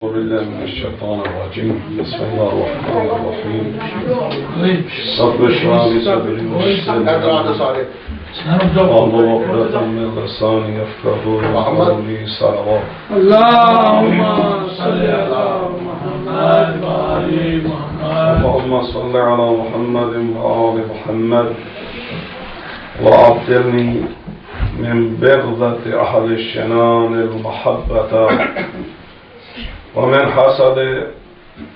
بالله من الشيطان الرجيم بسم الله الرحمن الرحيم رب اشرح لي صدري ويسر لي امري واحلل عقدة من لساني يفقهوا قولي صلوات اللهم صل على محمد وآل محمد اللهم صل على محمد وآل محمد وعبدلني من بغضة أهل الشنان المحبة ومن حسد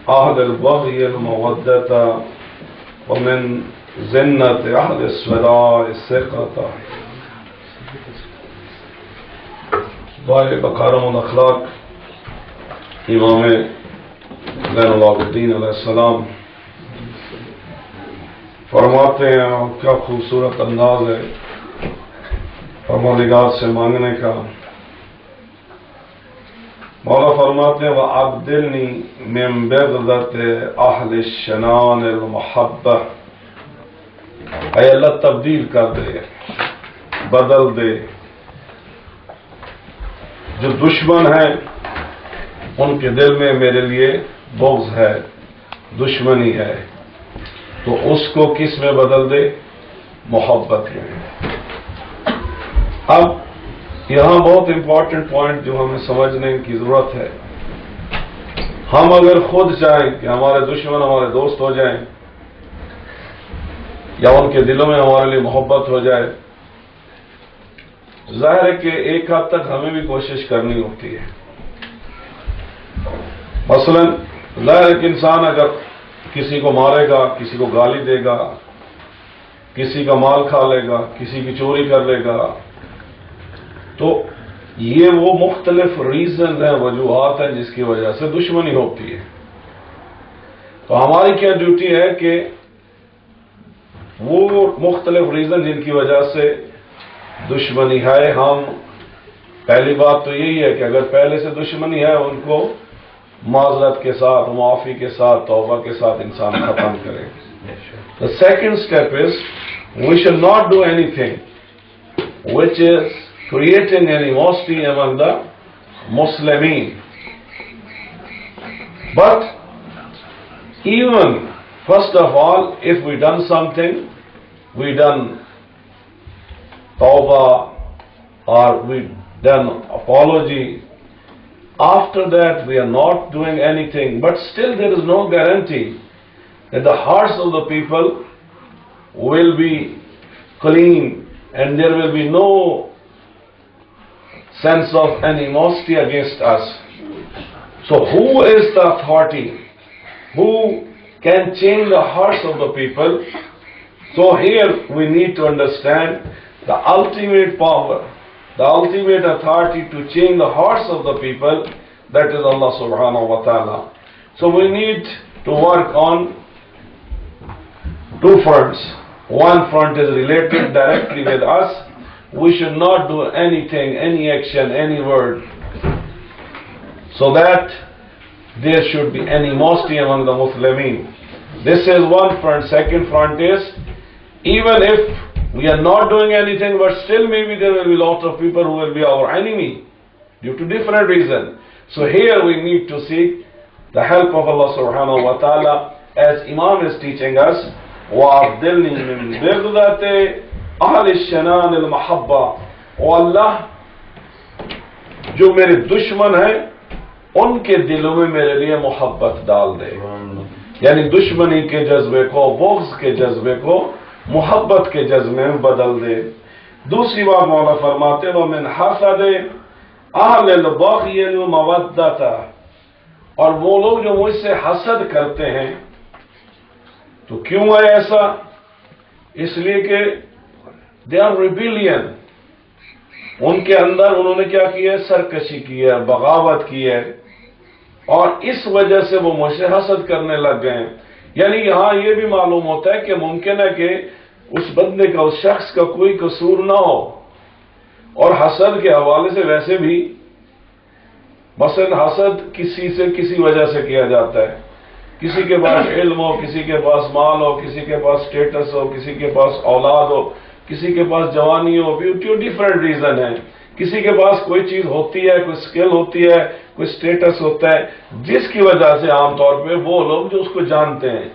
أهل البغي المودة ومن زنة أهل السوداء الثقة. دعائے بکارم الاخلاق امام زین العابدین علیہ السلام فرماتے ہیں، اور کیا خوبصورت انداز ہے پروردگار سے مانگنے کا. مولا فرماتے ہیں وَعَبْدِلْنِي مِن بِغْضَةِ أَهْلِ الشَّنَانِ الْمُحَبَّةِ، اے اللہ تبدیل کر دے، بدل دے. جو دشمن ہیں ان کے دل میں میرے لیے بغض ہے، دشمنی ہے، تو اس کو کس میں بدل دے؟ محبت میں. اب یہاں بہت امپورٹنٹ پوائنٹ جو ہمیں سمجھنے کی ضرورت ہے. ہم اگر خود چاہیں کہ ہمارے دشمن ہمارے دوست ہو جائیں یا ان کے دلوں میں ہمارے لیے محبت ہو جائے، ظاہر ہے کہ ایک حد تک ہمیں بھی کوشش کرنی ہوتی ہے. مثلا ظاہر ہے کہ انسان اگر کسی کو مارے گا، کسی کو گالی دے گا، کسی کا مال کھا لے گا، کسی کی چوری کر لے گا، تو یہ وہ مختلف ریزنز ہیں، وجوہات ہیں جس کی وجہ سے دشمنی ہوتی ہے. تو ہماری کیا ڈیوٹی ہے کہ وہ مختلف ریزن جن کی وجہ سے دشمنی ہے، ہم پہلی بات تو یہی ہے کہ اگر پہلے سے دشمنی ہے ان کو معذرت کے ساتھ، معافی کے ساتھ، توبہ کے ساتھ انسان ختم کرے. The second step is we should not do anything which is creating animosity among the Muslimin. But even first of all, if we done something, we done tawbah or we done apology, after that we are not doing anything, but still there is no guarantee that the hearts of the people will be clean and there will be no sense of animosity against us. So who is the authority? Who can change the hearts of the people? So here we need to understand the ultimate power, the ultimate authority to change the hearts of the people, that is Allah subhanahu wa ta'ala. So we need to work on two fronts. One front is related directly with us. We should not do anything, any action, any word, so that there should be animosity among the Muslimin. This is one front. Second front is, even if we are not doing anything, but still maybe there will be a lot of people who will be our enemy due to different reasons. So here we need to seek the help of Allah subhanahu wa ta'ala, as Imam is teaching us, وَعَبْدِلْنِي مِن بِغْضَةِ أَهْلِ الشَّنَانِ الْمَحَبَّةِ. او اللہ جو میرے دشمن ہیں ان کے دلوں میں میرے لیے محبت ڈال دے، یعنی دشمنی کے جذبے کو، بغض کے جذبے کو محبت کے جذبے میں بدل دے. دوسری بات مولا فرماتے وَمِنْ حَسَدِ أَهْلِ الْبَغْيِ الْمَوَدَّةَ، اور وہ لوگ جو مجھ سے حسد کرتے ہیں. تو کیوں ہے ایسا؟ اس لیے کہ they are rebellion. ان کے اندر انہوں نے کیا کیا ہے؟ سرکشی کی ہے، بغاوت کی ہے، اور اس وجہ سے وہ مجھ سے حسد کرنے لگ گئے. یعنی یہاں یہ بھی معلوم ہوتا ہے کہ ممکن ہے کہ اس بندے کا، اس شخص کا کوئی قصور نہ ہو، اور حسد کے حوالے سے ویسے بھی مثلا حسد کسی وجہ سے کیا جاتا ہے. کسی کے پاس علم ہو، کسی کے پاس مال ہو، کسی کے پاس سٹیٹس ہو، کسی کے پاس اولاد ہو، کسی کے پاس جوانی ہو، ڈیفرنٹ ریزن ہے. کسی کے پاس کوئی چیز ہوتی ہے، کوئی سکل ہوتی ہے، کوئی سٹیٹس ہوتا ہے جس کی وجہ سے عام طور پہ وہ لوگ جو اس کو جانتے ہیں،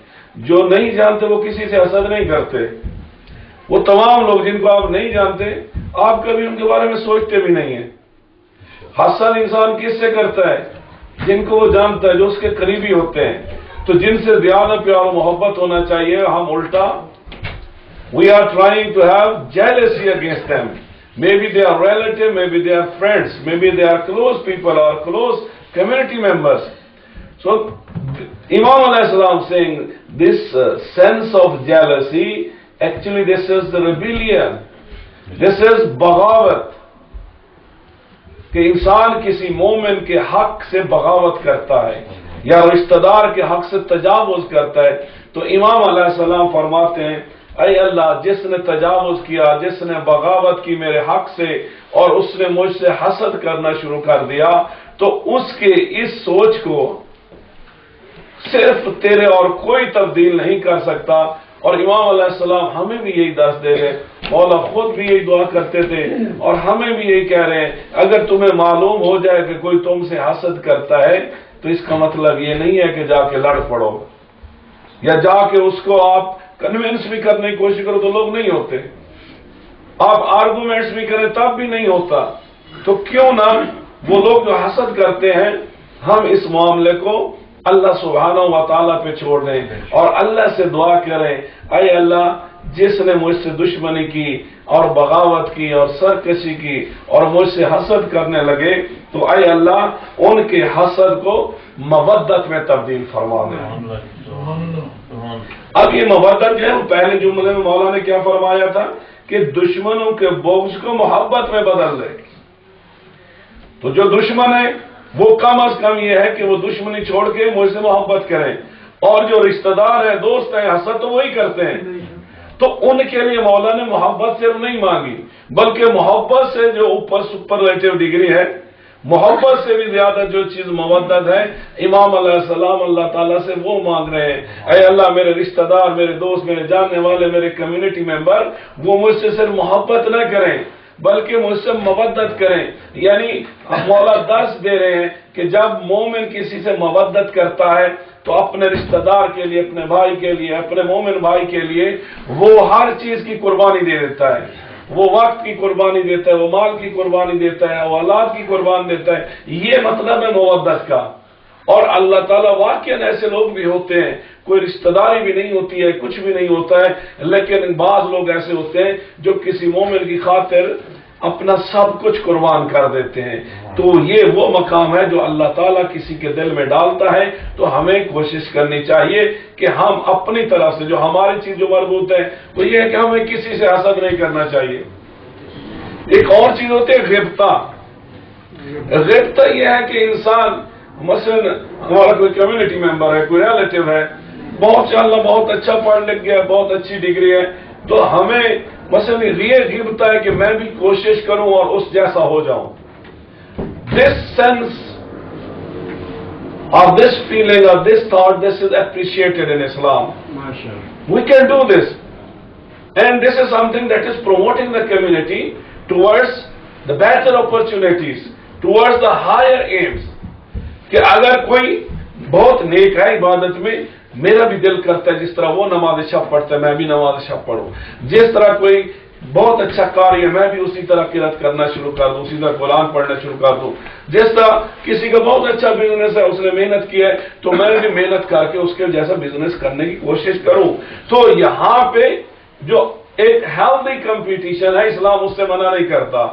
جو نہیں جانتے وہ کسی سے حسد نہیں کرتے. وہ تمام لوگ جن کو آپ نہیں جانتے آپ کبھی ان کے بارے میں سوچتے بھی نہیں ہیں. حسد انسان کس سے کرتا ہے؟ جن کو وہ جانتا ہے، جو اس کے قریبی ہوتے ہیں. تو جن سے زیادہ پیار و محبت ہونا چاہیے، ہم الٹا we are trying to have jealousy against them. Maybe they are relative, maybe they are friends, maybe they are close people or close community members. So Imam alayhi salam saying this sense of jealousy, actually this is the rebellion, this is بغاوت، کہ انسان کسی مومن کے حق سے بغاوت کرتا ہے یا رشتہ دار کے حق سے تجاوز کرتا ہے. تو امام علیہ السلام فرماتے ہیں اے اللہ، جس نے تجاوز کیا، جس نے بغاوت کی میرے حق سے اور اس نے مجھ سے حسد کرنا شروع کر دیا، تو اس کے اس سوچ کو صرف تیرے اور کوئی تبدیل نہیں کر سکتا. اور امام علیہ السلام ہمیں بھی یہی درس دے رہے، مولا خود بھی یہی دعا کرتے تھے اور ہمیں بھی یہی کہہ رہے ہیں، اگر تمہیں معلوم ہو جائے کہ کوئی تم سے حسد کرتا ہے تو اس کا مطلب یہ نہیں ہے کہ جا کے لڑ پڑو یا جا کے اس کو آپ کنونس بھی کرنے کی کوشش کرو، تو لوگ نہیں ہوتے. آپ آرگومنٹس بھی کریں تب بھی نہیں ہوتا. تو کیوں نہ وہ لوگ جو حسد کرتے ہیں، ہم اس معاملے کو اللہ سبحانہ و تعالیٰ پہ چھوڑ دیں اور اللہ سے دعا کریں، اے اللہ جس نے مجھ سے دشمنی کی اور بغاوت کی اور سرکشی کی اور مجھ سے حسد کرنے لگے، تو اے اللہ ان کے حسد کو مودت میں تبدیل فرما دیں. اب یہ مودت جو ہے وہ پہلے جملے میں مولا نے کیا فرمایا تھا کہ دشمنوں کے بغض کو محبت میں بدل دے. تو جو دشمن ہے وہ کم از کم یہ ہے کہ وہ دشمنی چھوڑ کے مجھ سے محبت کریں، اور جو رشتہ دار ہیں، دوست ہیں، حسد تو وہی کرتے ہیں. تو ان کے لیے مولا نے محبت صرف نہیں مانگی، بلکہ محبت سے جو اوپر سپرلیٹو ڈگری ہے، محبت سے بھی زیادہ جو چیز مودت ہے، امام علیہ السلام اللہ تعالیٰ سے وہ مانگ رہے ہیں، اے اللہ میرے رشتہ دار، میرے دوست، میرے جاننے والے، میرے کمیونٹی ممبر، وہ مجھ سے صرف محبت نہ کریں بلکہ مجھ سے مودت کریں. یعنی مولا درس دے رہے ہیں کہ جب مومن کسی سے مودت کرتا ہے تو اپنے رشتہ دار کے لیے، اپنے بھائی کے لیے، اپنے مومن بھائی کے لیے وہ ہر چیز کی قربانی دے دیتا ہے. وہ وقت کی قربانی دیتا ہے، وہ مال کی قربانی دیتا ہے، وہ اولاد کی قربان دیتا ہے. یہ مطلب ہے مودت کا. اور اللہ تعالیٰ واقعاً ایسے لوگ بھی ہوتے ہیں، کوئی رشتہ داری بھی نہیں ہوتی ہے، کچھ بھی نہیں ہوتا ہے، لیکن بعض لوگ ایسے ہوتے ہیں جو کسی مومن کی خاطر اپنا سب کچھ قربان کر دیتے ہیں. تو یہ وہ مقام ہے جو اللہ تعالیٰ کسی کے دل میں ڈالتا ہے. تو ہمیں کوشش کرنی چاہیے کہ ہم اپنی طرف سے جو ہماری چیز جو مربوط ہے وہ یہ ہے کہ ہمیں کسی سے حسد نہیں کرنا چاہیے. ایک اور چیز ہوتی ہے غیبتہ. غیبتہ یہ ہے کہ انسان مثلا ہمارا کوئی کمیونٹی ممبر ہے، کوئی ریلیٹیو ہے، بہت انشاءاللہ بہت اچھا پڑھ لکھ گیا، بہت اچھی ڈگری ہے، تو ہمیں مثلا یہ غیبتہ ہے کہ میں بھی کوشش کروں اور اس جیسا ہو جاؤں. This sense or this feeling or this thought, this is appreciated in Islam. We can do this. And this is something that is promoting the community towards the better opportunities, towards the higher aims. کہ اگر کوئی بہت نیک ہے عبادت میں، میرا بھی دل کرتا ہے جس طرح وہ نماز شب پڑھتا ہے میں بھی نماز شب پڑھوں. جس طرح کوئی بہت اچھا قاری ہے میں بھی اسی طرح قرات کرنا شروع کر دوں، اسی طرح قرآن پڑھنا شروع کر دوں. جس طرح کسی کا بہت اچھا بزنس ہے، اس نے محنت کی ہے، تو میں بھی محنت کر کے اس کے جیسا بزنس کرنے کی کوشش کروں. تو یہاں پہ جو ایک ہیلتھی کمپٹیشن ہے، اسلام اس سے منع نہیں کرتا.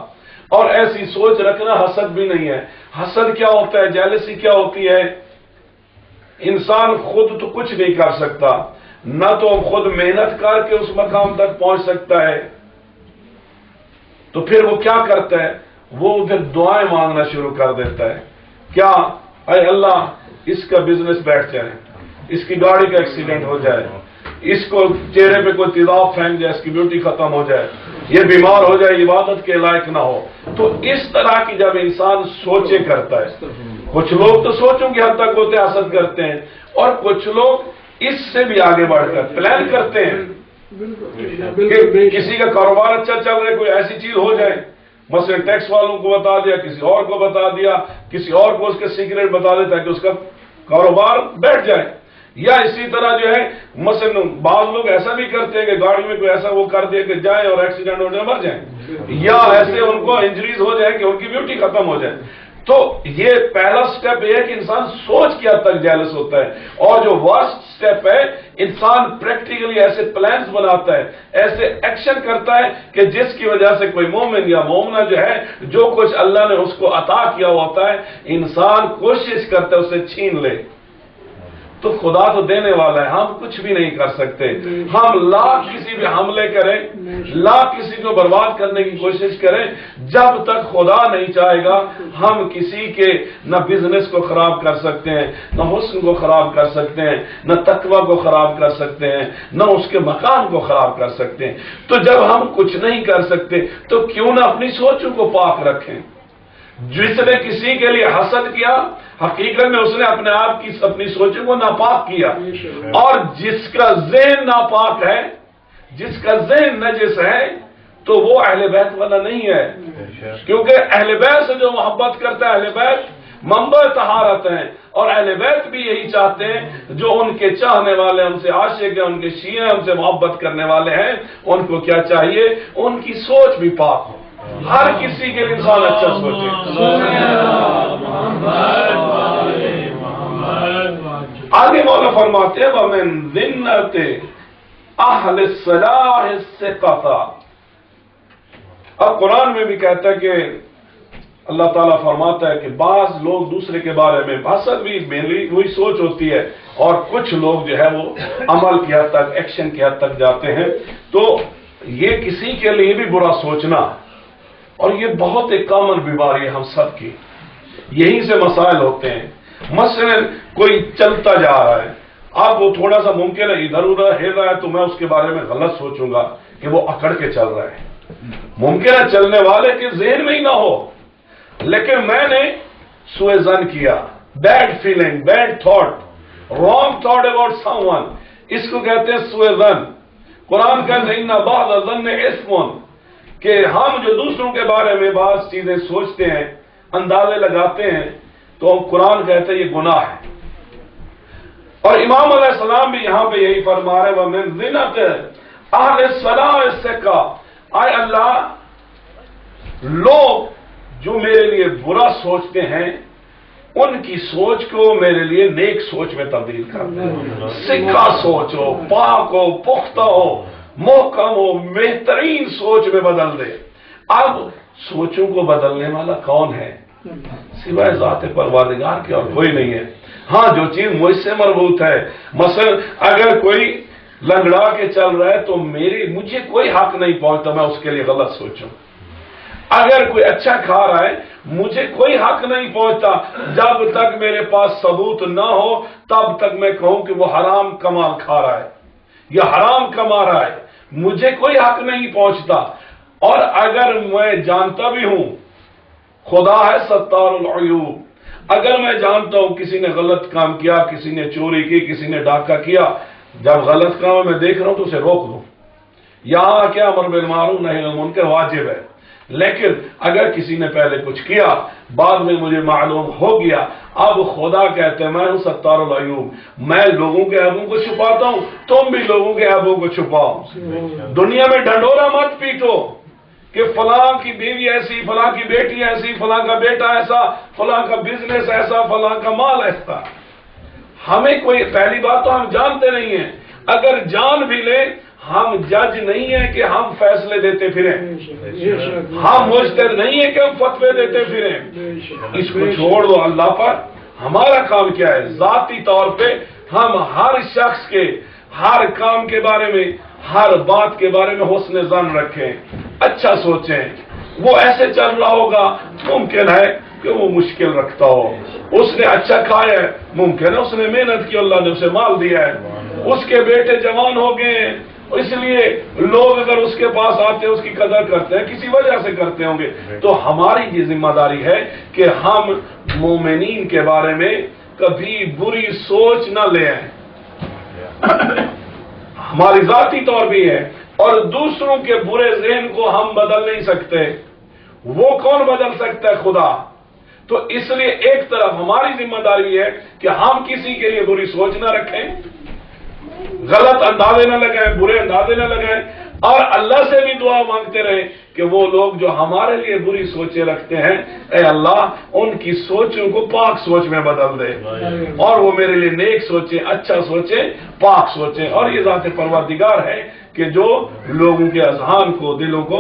اور ایسی سوچ رکھنا حسد بھی نہیں ہے. حسد کیا ہوتا ہے، جیلسی کیا ہوتی ہے؟ انسان خود تو کچھ نہیں کر سکتا، نہ تو خود محنت کر کے اس مقام تک پہنچ سکتا ہے. تو پھر وہ کیا کرتا ہے؟ وہ پھر دعائیں مانگنا شروع کر دیتا ہے. کیا؟ اے اللہ اس کا بزنس بیٹھ جائے، اس کی گاڑی کا ایکسیڈنٹ ہو جائے، اس کو چہرے پہ کوئی تیزاب پھینک جائے، اس کی بیوٹی ختم ہو جائے، یہ بیمار ہو جائے، عبادت کے لائق نہ ہو. تو اس طرح کی جب انسان سوچے کرتا ہے، کچھ لوگ تو سوچوں کی حد تک ہوتے حسد کرتے ہیں، اور کچھ لوگ اس سے بھی آگے بڑھ کر پلان کرتے ہیں کہ کسی کا کاروبار اچھا چل رہا ہے، کوئی ایسی چیز ہو جائے مثلا ٹیکس والوں کو بتا دیا، کسی اور کو بتا دیا، کسی اور کو اس کے سیکریٹ بتا دیا تاکہ اس کا کاروبار بیٹھ جائے. یا اسی طرح جو ہے مثلا بعض لوگ ایسا بھی کرتے ہیں کہ گاڑی میں کوئی ایسا وہ کر دے کہ جائیں اور ایکسیڈنٹ ہو جائے مر جائیں، یا ایسے ان کو انجریز ہو جائے کہ ان کی بیوٹی ختم ہو جائے. تو یہ پہلا سٹیپ یہ ہے کہ انسان سوچ کے حد تک جیلس ہوتا ہے، اور جو ورسٹ سٹیپ ہے انسان پریکٹیکلی ایسے پلانز بناتا ہے، ایسے ایکشن کرتا ہے کہ جس کی وجہ سے کوئی مومن یا مومنہ جو ہے جو کچھ اللہ نے اس کو عطا کیا ہوتا ہے انسان کوشش کرتا ہے اسے چھین لے. تو خدا تو دینے والا ہے، ہم کچھ بھی نہیں کر سکتے. ہم لاکھ کسی بھی حملے کریں، لاکھ کسی کو برباد کرنے کی کوشش کریں، جب تک خدا نہیں چاہے گا ہم کسی کے نہ بزنس کو خراب کر سکتے ہیں، نہ حسن کو خراب کر سکتے ہیں، نہ تقوی کو خراب کر سکتے ہیں، نہ اس کے مقام کو خراب کر سکتے ہیں. تو جب ہم کچھ نہیں کر سکتے تو کیوں نہ اپنی سوچوں کو پاک رکھیں. جس نے کسی کے لیے حسد کیا حقیقت میں اس نے اپنے آپ کی اپنی سوچوں کو ناپاک کیا. اور جس کا ذہن ناپاک ہے، جس کا ذہن نجس ہے تو وہ اہل بیت والا نہیں ہے. کیونکہ اہل بیت سے جو محبت کرتا ہے، اہل بیت منبع طہارت ہیں، اور اہل بیت بھی یہی چاہتے ہیں جو ان کے چاہنے والے، ان سے عاشق ہیں، ان کے شیعہ ان سے محبت کرنے والے ہیں، ان کو کیا چاہیے؟ ان کی سوچ بھی پاک ہو. ہر کسی کے لیے انسان اچھا سوچے. آگے مولا فرماتے ہیں وَمِن ذِنَّةِ أَهْلِ الصَّلَاحِ السِّقَطَ. اب قرآن میں بھی کہتا ہے کہ اللہ تعالیٰ فرماتا ہے کہ بعض لوگ دوسرے کے بارے میں حسد بھی میری وہی سوچ ہوتی ہے، اور کچھ لوگ جو ہے وہ عمل کی حد تک، ایکشن کی حد تک جاتے ہیں. تو یہ کسی کے لیے بھی برا سوچنا، اور یہ بہت ایک کامن بیماری ہے ہم سب کی. یہیں سے مسائل ہوتے ہیں. مثلا کوئی چلتا جا رہا ہے، اب وہ تھوڑا سا ممکن ہے ادھر ادھر ہل رہا ہے تو میں اس کے بارے میں غلط سوچوں گا کہ وہ اکڑ کے چل رہا ہے. ممکن ہے چلنے والے کے ذہن میں ہی نہ ہو، لیکن میں نے سوء ظن کیا، bad feeling, bad thought, wrong thought about someone, اس کو کہتے ہیں سوء ظن. قرآن کہتے ہیں ان بعض الظن اثم، کہ ہم جو دوسروں کے بارے میں بعض چیزیں سوچتے ہیں، اندازے لگاتے ہیں، تو قرآن کہتے ہیں یہ گناہ ہے. اور امام علیہ السلام بھی یہاں پہ یہی فرما رہے ہیں وَمِن ذِنَّةِ أَهْلِ الصَّلَاحِ السِّقَطِ. آئے اللہ، لوگ جو میرے لیے برا سوچتے ہیں ان کی سوچ کو میرے لیے نیک سوچ میں تبدیل کر دیں. سکھا سوچ ہو، پاک ہو، پختہ ہو، محکم ہو، بہترین سوچ میں بدل دے. اب سوچوں کو بدلنے والا کون ہے؟ سوائے ذات پروردگار کے اور کوئی نہیں ہے. ہاں جو چیز مجھ سے مربوط ہے، مثلا اگر کوئی لنگڑا کے چل رہا ہے تو مجھے کوئی حق نہیں پہنچتا میں اس کے لیے غلط سوچوں. اگر کوئی اچھا کھا رہا ہے مجھے کوئی حق نہیں پہنچتا جب تک میرے پاس ثبوت نہ ہو تب تک میں کہوں کہ وہ حرام کمال کھا رہا ہے یا حرام کما رہا ہے، مجھے کوئی حق نہیں پہنچتا. اور اگر میں جانتا بھی ہوں، خدا ہے ستار العیوب، اگر میں جانتا ہوں کسی نے غلط کام کیا، کسی نے چوری کی، کسی نے ڈاکہ کیا، جب غلط کام میں دیکھ رہا ہوں تو اسے روک دوں. یہاں کیا امر بالمعروف نہی عن المنکر واجب ہے. لیکن اگر کسی نے پہلے کچھ کیا، بعد میں مجھے معلوم ہو گیا، اب خدا کہتے ہیں میں ہوں ستار العیوب، میں لوگوں کے عیبوں کو چھپاتا ہوں، تم بھی لوگوں کے عیبوں کو چھپاؤ. دنیا میں ڈھنڈورا مت پیٹو کہ فلاں کی بیوی ایسی، فلاں کی بیٹی ایسی، فلاں کا بیٹا ایسا، فلاں کا بزنس ایسا، فلاں کا مال ایسا. ہمیں کوئی، پہلی بات تو ہم جانتے نہیں ہیں، اگر جان بھی لیں ہم جج نہیں ہیں کہ ہم فیصلے دیتے پھریں، ہم مجتہد نہیں ہیں کہ ہم فتوے دیتے پھریں. اس کو چھوڑ دو اللہ پر. ہمارا کام کیا ہے؟ ذاتی طور پہ ہم ہر شخص کے ہر کام کے بارے میں، ہر بات کے بارے میں حسن ظن رکھیں، اچھا سوچیں. وہ ایسے چل رہا ہوگا، ممکن ہے کہ وہ مشکل رکھتا ہو، اس نے اچھا کھایا ہے، ممکن ہے اس نے محنت کی، اللہ نے اسے مال دیا ہے، اس کے بیٹے جوان ہو گئے ہیں، اس لیے لوگ اگر اس کے پاس آتے ہیں اس کی قدر کرتے ہیں، کسی وجہ سے کرتے ہوں گے. تو ہماری یہ ذمہ داری ہے کہ ہم مومنین کے بارے میں کبھی بری سوچ نہ لے آئیں. ہماری ذاتی طور بھی ہے، اور دوسروں کے برے ذہن کو ہم بدل نہیں سکتے. وہ کون بدل سکتا ہے؟ خدا۔ تو اس لیے ایک طرف ہماری ذمہ داری ہے کہ ہم کسی کے لیے بری سوچ نہ رکھیں، غلط اندازے نہ لگائیں، برے اندازے نہ لگائیں، اور اللہ سے بھی دعا مانگتے رہے کہ وہ لوگ جو ہمارے لیے بری سوچیں رکھتے ہیں، اے اللہ ان کی سوچوں کو پاک سوچ میں بدل دے، اور وہ میرے لیے نیک سوچیں، اچھا سوچیں، پاک سوچیں۔ اور یہ ذات پروردگار ہے کہ جو لوگوں کے اذہان کو، دلوں کو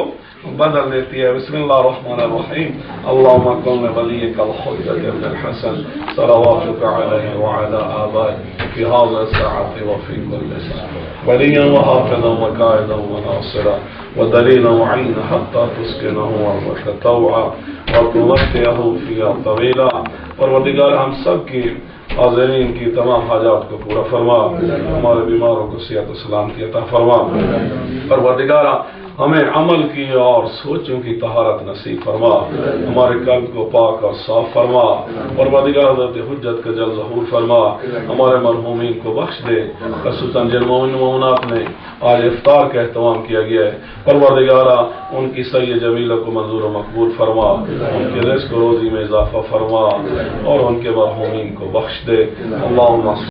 بدل دیتی ہے۔ بسم اللہ الرحمن الرحیم۔ اللہم کن ولیک الحجۃ ابن الحسن صلواتک علیہ وعلی آبائہ فی هذه الساعة وفي كل ساعة وليا وحافظا وقائدا وناصرا ودليلا وعينا حتى تسكنه أرضك طوعا وتمتعه فيها طويلا۔ پروردگار ہم سب کی حاضرین کی تمام حاجات کو پورا فرما، ہمارے بیماروں کو صحت و سلامتی عطا فرما۔ پروردگار ہمیں عمل کی اور سوچوں کی طہارت نصیب فرما، ہمارے قلب کو پاک اور صاف فرما۔ پروردگار حضرت حجت کا جل ظہور فرما، ہمارے مرحومین کو بخش دے، خصوصاً جن مومنات نے آج افطار کا اہتمام کیا گیا ہے، پروردگارہ ان کی سعی جمیلہ کو منظور و مقبول فرما، ان کے رزق و روزی میں اضافہ فرما، اور ان کے مرحومین کو بخش دے۔ اللہم